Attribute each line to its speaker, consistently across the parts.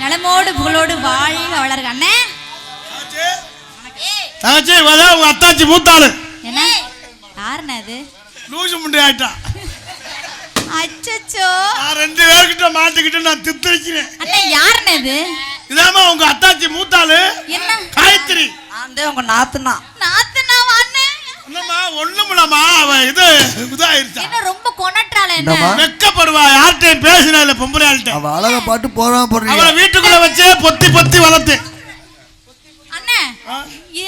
Speaker 1: நலமோடு புகழோடு வாழ்க வளர்க அண்ணே.
Speaker 2: உங்க அத்தாச்சி மூத்தாளு
Speaker 1: என்ன யாருண்ணே அது?
Speaker 2: லூசு முண்டை ஆயிட்டா.
Speaker 1: அச்சச்சோ,
Speaker 2: நான் 2 பேர்கிட்ட மாட்டிக்கிட்டு நான் தித்து வைக்கிறேன்.
Speaker 1: அண்ணே யாருண்ணே இது?
Speaker 2: இதாமா உங்க அத்தாச்சி மூத்தாளு.
Speaker 1: என்ன
Speaker 2: காயத்ரி?
Speaker 3: ஆண்டே உங்க நாத்துனா.
Speaker 1: நாத்துனாவா அண்ணே?
Speaker 2: என்னம்மா ஒண்ணுமில்லம்மா, அவ இதாயிருச்சா.
Speaker 1: என்ன ரொம்ப கொனட்றாளே என்ன?
Speaker 2: வெக்கப்படுவா, யார்கிட்டயும் பேசினா இல்ல பொம்பளையாள்கிட்ட.
Speaker 4: அவ அழகா பாட்டு போறீங்க.
Speaker 2: அவளை வீட்டுக்குள்ள வச்சே பொத்தி பொத்தி வளர்த்து.
Speaker 1: அண்ணே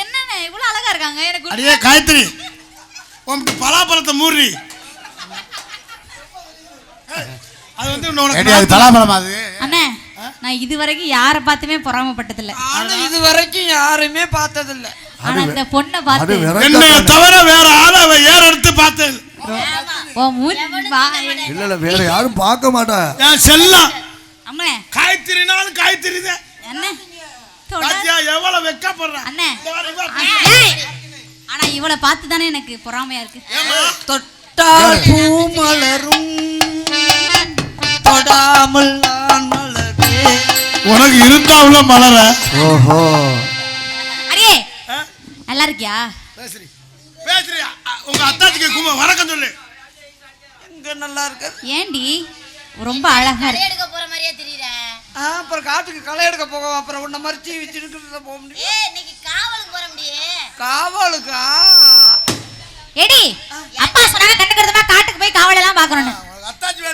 Speaker 1: என்னண்ணே இவ்வளவு அழகா இருக்காங்க? எனக்கு
Speaker 2: அடியே காயத்ரி, உனக்கு பலாப்பழத்தை மூறி அது வந்து
Speaker 4: பலாப்பழம் அது.
Speaker 1: அண்ணே நான் இது வரைக்கும் யாரை பார்த்துமே பொறாமப்பட்டதில்லை.
Speaker 3: இது வரைக்கும் யாருமே பார்த்ததில்ல.
Speaker 1: ஆனா இந்த பொண்ணை பார்த்து
Speaker 2: என்னைய தவிர வேற ஆளை அவ ஏற எடுத்து பார்த்தேன்.
Speaker 4: இல்ல வேற யாரும் பார்க்க மாட்டா.
Speaker 2: என் செல்லம்
Speaker 1: அம்மே
Speaker 2: காயத்ரினாலும் காயத்ரி தான்.
Speaker 1: என்ன
Speaker 2: பாத்தியா எவ்வளவு வெக்கப்படுறா
Speaker 1: அண்ணே. ஆனா இவளை பார்த்து தானே எனக்கு பொறாமையா இருக்கு.
Speaker 3: தொட்டால் பூ மலரும் தொடாமல் மலரே.
Speaker 2: உனக்கு இருந்தாவுல மலர.
Speaker 4: ஓஹோ
Speaker 1: அடியே நல்லா இருக்கியா?
Speaker 2: பேசுறி பேசுறி உங்க அத்தாச்சிக்கு வணக்கம் சொல்லு.
Speaker 3: எங்க நல்லா இருக்கு.
Speaker 1: ஏண்டி ரொம்ப அழகா இருக்கு.
Speaker 5: எடுக்க போற மாதிரியே தெரியற.
Speaker 3: அப்புறம் காட்டுக்கு களை எடுக்க போக அப்புறம் உன்ன மாதிரி சீ வச்சிருக்கிறத போக முடியும்.
Speaker 5: இன்னைக்கு காவலுக்கு போற முடியே.
Speaker 3: காவலுக்கா?
Speaker 1: ஏடி அப்பா சொன்னாங்க கண்ணுக்கிறதுமா காட்டுக்கு போய் காவல் எல்லாம் பார்க்கணும்னு.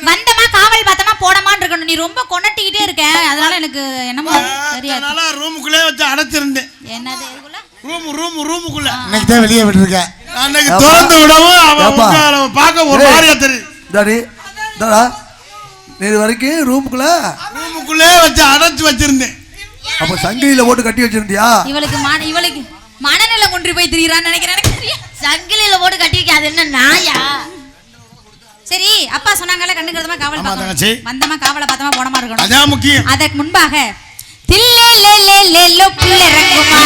Speaker 1: வந்தமா காவல் பார்த்தமா போடமான்னு இருக்கணும். நீ ரொம்ப கொனட்டிக்கிட்டே இருக்க, அதனால எனக்கு என்னமோ தெரியாது.
Speaker 2: அதனால ரூமுக்குள்ளே வச்சு அடைச்சிருந்தேன்.
Speaker 1: என்னது இதுக்குள்ள?
Speaker 2: ரூமுக்குள்ள.
Speaker 4: இன்னைக்கு தான் வெளியே விட்டுருக்க.
Speaker 2: அன்னைக்கு திறந்து விடவும் அவன் பார்க்க ஒரு மாதிரியா தெரியும்.
Speaker 4: டாடி டாடா நீ வரைக்கும் ரூமுக்குள்ளே
Speaker 2: வச்சு அடைச்சு வச்சிருந்தேன்.
Speaker 4: அப்ப சங்கிலியில போட்டு கட்டி வச்சிருந்தியா?
Speaker 1: இவளுக்கு மனநிலை கொண்டு போய் திரியறான்னு நினைக்கிறேன். எனக்கு தெரியும்.
Speaker 5: சங்கிலியில போட்டு கட்டி வைக்க அது என்ன நாயா?
Speaker 1: சரி அப்பா சொன்னாங்கல்ல கண்ணுக்கிறதுமா காவல் பார்க்கணும். வந்தமா காவலை பார்த்தமா போடமா இருக்கணும்.
Speaker 2: அதான் முக்கியம்.
Speaker 1: அதற்கு முன்பாக தில்லேலேலேலேலோ புள்ள ரங்குமா.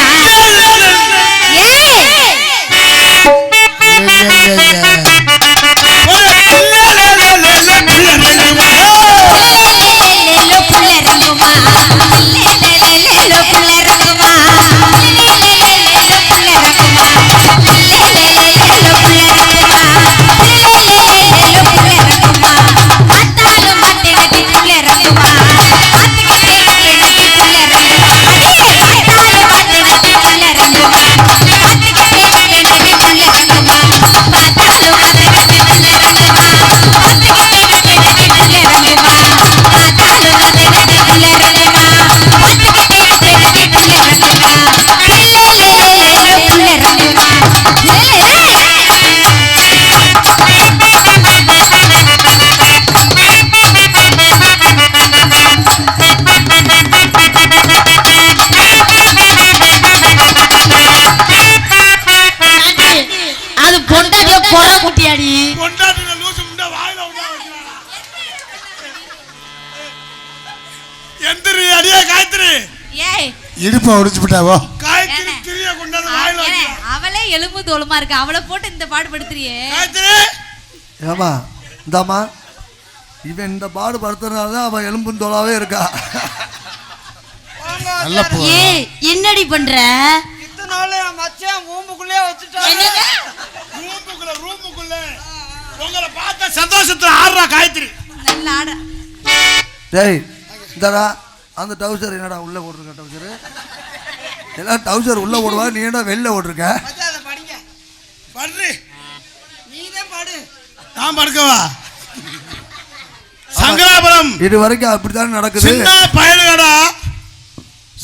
Speaker 4: இடுப்ப ஒடிச்சு விட்டாவோ.
Speaker 1: அவளே எலும்பு தோலுமா இருக்கு, அவளை போட்டு இந்த பாடுபடுத்துறியே.
Speaker 4: ஏமா இந்தாமா இவன் இந்த பாடு படுத்துறதுனாலதான் அவன் எலும்பு தோலாவே இருக்கா.
Speaker 5: என்னடி பண்ற?
Speaker 3: இத்தனால மச்சான் ரூமுக்குள்ளே வச்சுட்டாங்க.
Speaker 2: ரூமுக்குள்ள உங்களை பார்த்த சந்தோஷத்துல ஆடுறா காயத்ரி.
Speaker 1: நல்லா ஆட.
Speaker 4: டேய் இந்தடா அந்த டவுசர் என்னடா உள்ள போட்டிருக்க? டவுசர் எல்லாம் டவுசர் உள்ள போடுவா, நீ என்ன வெளில போட்டிருக்க?
Speaker 2: படிங்க.
Speaker 3: நீதான் பாடு.
Speaker 2: நான் படுக்கவா சங்கராபுரம்
Speaker 4: இது வரைக்கும் அப்படித்தான் நடக்குது.
Speaker 2: சின்ன பயலுகடா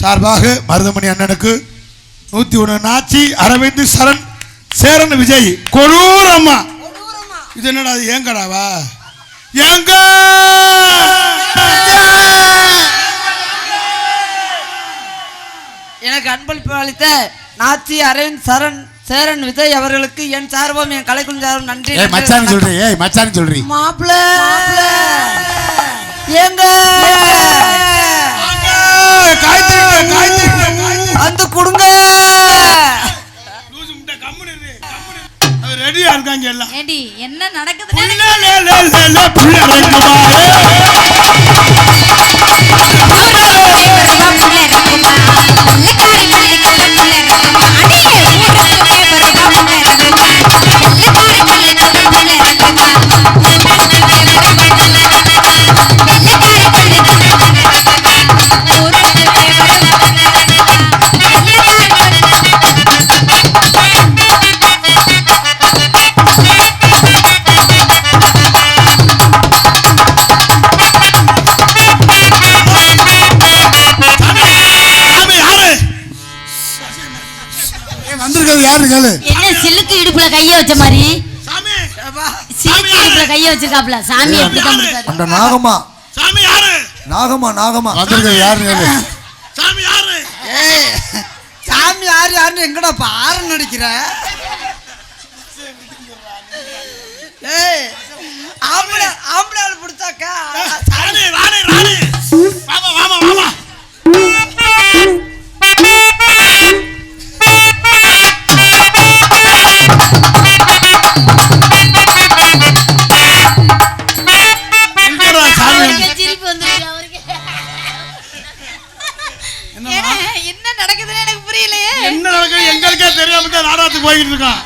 Speaker 2: சார்பாக மருதமணி அண்ணனுக்கு 101 நாச்சி அரவிந்த் சரண் சேரன் விஜய் கொடூரம்மா. இது என்னடா அது ஏங்கடாவா ஏங்க
Speaker 3: எனக்கு அன்பளிப்பு அளித்த நாச்சி அரவிந்த் சரண் சேரன் விஜய் அவர்களுக்கு என் சார்பம் என் கலைக்குழு சார்பம் நன்றி.
Speaker 2: மச்சான் சொல்றீ மச்சான் சொல்றீ
Speaker 3: மாப்பிள்ள ஏங்க அந்த கொடுங்க
Speaker 2: ரெடியா இருக்காங்க எல்லாம்.
Speaker 1: ஏடி என்ன நடக்குது?
Speaker 5: என்ன சிலுக்கு இடுப்புல கைய வச்ச மாதிரி சிலுக்கு இடுப்புல கைய வச்சிருக்காப்ல சாமி எப்படி கம்பிட்டாரு?
Speaker 4: அந்த நாகமா
Speaker 2: சாமி யாரு?
Speaker 4: நாகமா வந்திருக்கிறது யாருன்னு
Speaker 2: சாமி யாரு?
Speaker 3: ஏய் சாமி யாருன்னு எங்கடா பாரு நடிக்கிற? ஏய் ஆம்பளை ஆம்பளை பிடிச்சாக்கா
Speaker 2: ராணி ராணி ராணி வாமா வாமா வாமா
Speaker 5: சிரிப்பு வந்துருச்சு அவருக்கு.
Speaker 1: என்ன நடக்குதுன்னு எனக்கு புரியலையே.
Speaker 2: என்ன நடக்குது எங்களுக்கே தெரியாம தான் நாடகத்துக்கு போயிட்டு இருக்கான்.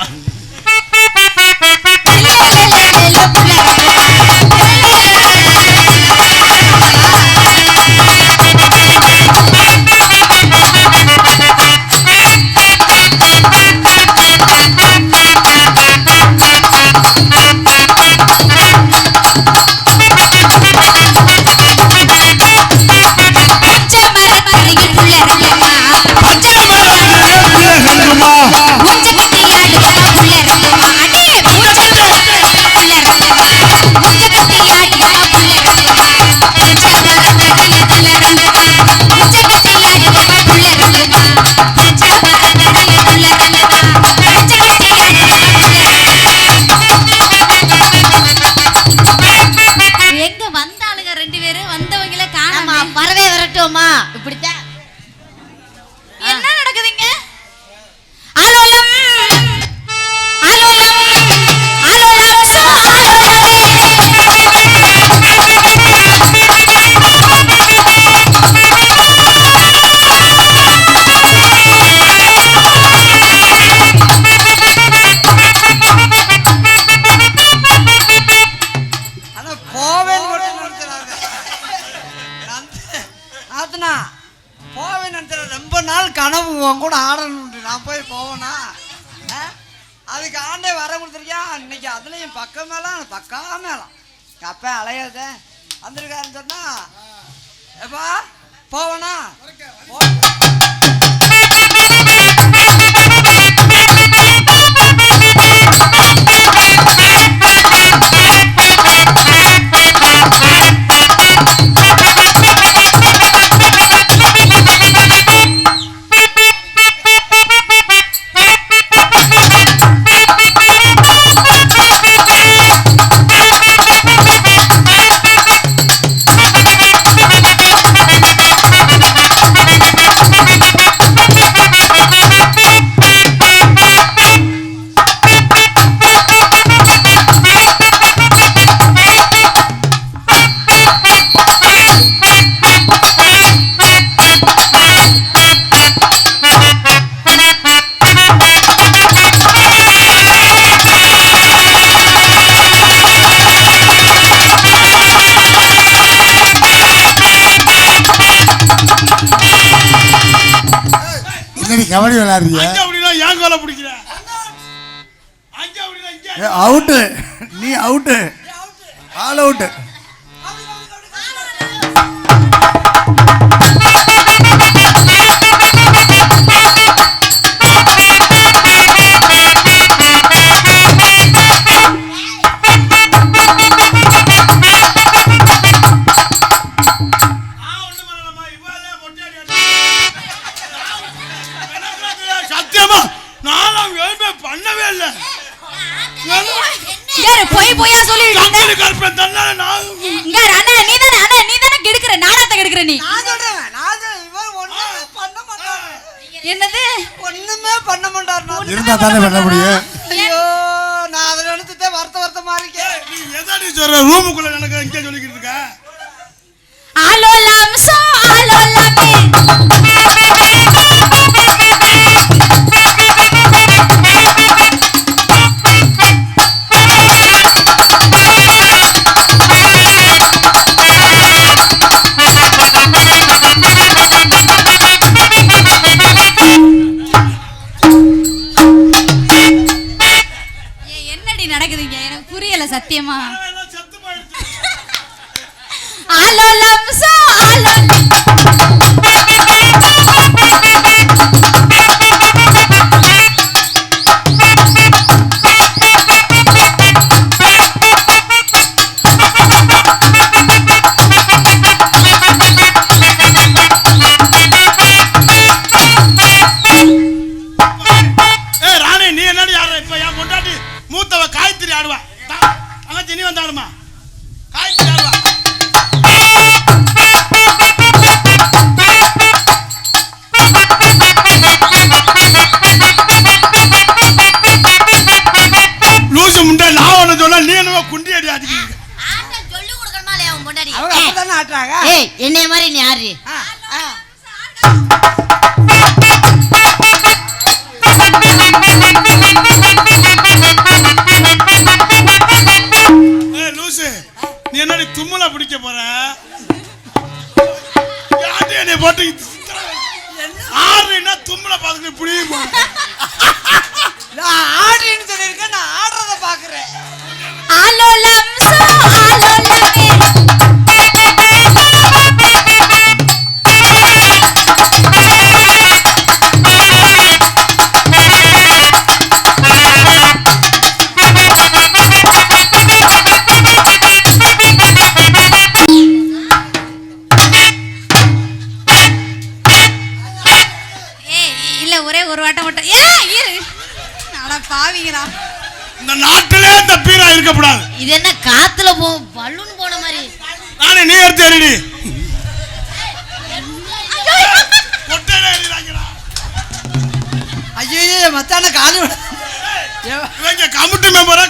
Speaker 3: ரொம்ப நாள் கனவு உன் கூட ஆடணும். நான் போய் போவேனா? அதுக்கு ஆண்டே வர கொடுத்துருக்கியா இன்னைக்கு அதுலயும் பக்கம் மேலாம் பக்கா மேலாம் அப்ப அலையாத வந்திருக்காருன்னு சொன்னா எப்பா போவனா? கபடி விளையாடுறீங்க. அங்க அப்படினா ஏன் கோல பிடிக்கிற? அங்க அப்படினா இங்க
Speaker 4: அவுட்டு, நீ அவுட்டு, ஆல் அவுட்டு.
Speaker 2: சத்தியமா நானும் எதுவுமே பண்ணவே இல்லை.
Speaker 1: போய் போயா சொல்லிட்டு
Speaker 2: கம்பெனி கருப்பேன் தன்னால நான்
Speaker 1: இங்க அண்ணா நீ தானே கெடுக்குற, நாடகத்தை கெடுக்குற நீ.
Speaker 3: நான் சொல்றேன் இவன் ஒண்ணுமே பண்ண மாட்டாரு.
Speaker 1: என்னது
Speaker 3: ஒண்ணுமே பண்ண மாட்டாரு.
Speaker 4: இருந்தா தானே பண்ண முடியும்.
Speaker 3: ஐயோ நான் அதை நினைச்சுட்டே வருத்தமா இருக்கேன்.
Speaker 2: நீ எதாடி சொல்ற? ரூமுக்குள்ள எனக்கு இங்கே சொல்லிக்கிட்டு இருக்க.
Speaker 1: ஆலோலம் சோ ஆலோலமே நடக்குதுங்க, எனக்கு புரியல சத்தியமா. ஆலோலம் சோ ஆலோலம்
Speaker 2: மூத்தவ காயத்ரி ஆடுவா, அங்க நீ வந்து ஆடுமா? காயத்ரி ஆடுவா. லூசு முண்டை நான் ஒண்ணு சொன்னா நீ என்னவோ குண்டி அடி ஆடிக்கிறீங்க.
Speaker 5: சொல்லி கொடுக்கணுமா இல்லையா உன் பொண்டாடி?
Speaker 3: அவங்க அப்பதானே ஆட்டுறாங்க.
Speaker 5: ஏய் என்னைய மாதிரி நீ யாரு?
Speaker 2: லூசு நீ என்னடி தும்மலா பிடிக்க போற? என்னை போட்டு ஆடுறீன்னா தும்மலை பார்த்துட்டு பிடிக்கும் போற.
Speaker 3: நான் ஆடுறேன்னு சொல்லியிருக்கேன், நான் ஆடுறத பாக்குறேன்.
Speaker 1: ஆலோலம் சோ ஆலோலமே ஒரே ஒரு வாட்டம் மட்டும். பாவிங்களா,
Speaker 2: இந்த நாட்டிலே இந்த பீரா இருக்கக்கூடாது.
Speaker 5: இது என்ன காத்துல பலூன் போன மாதிரி?
Speaker 2: நானே நீ எடுத்து எறிடி. கொட்டையில எறிறாங்கடா.
Speaker 3: ஐயோ மத்தான காலி
Speaker 2: இவங்க கமிட்டி மெம்பரா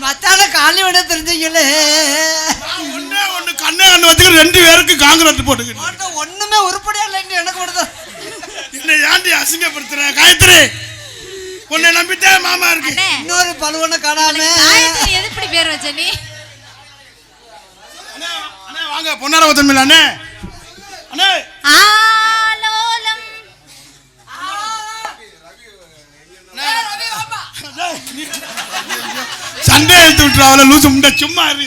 Speaker 3: மத்தான காலி விட தெரிஞ்சீங்களே.
Speaker 2: ஒண்ணு கண்ணே கண்ணு வச்சுக்கிட்டு 2 பேருக்கு காங்கிரஸ் போட்டுக்கிட்டு
Speaker 3: ஒண்ணுமே உருப்படியா இல்லைன்னு எனக்கு கொடுத்த
Speaker 2: என்ன ஏண்டி அசிங்கப்படுத்துற? காயத்ரி உன்னை நம்பிட்டே மாமா இருக்கு.
Speaker 3: இன்னொரு பழுவனை காணாம
Speaker 1: எதுப்படி பேர் வச்ச நீ?
Speaker 2: அண்ணே வாங்க பொன்னார வத்தமில்ல அண்ணே. அண்ணே
Speaker 1: ஆலோலம்
Speaker 2: சண்டே எடுத்து விட்டுறாவல லூசு முண்டை சும்மா இரு.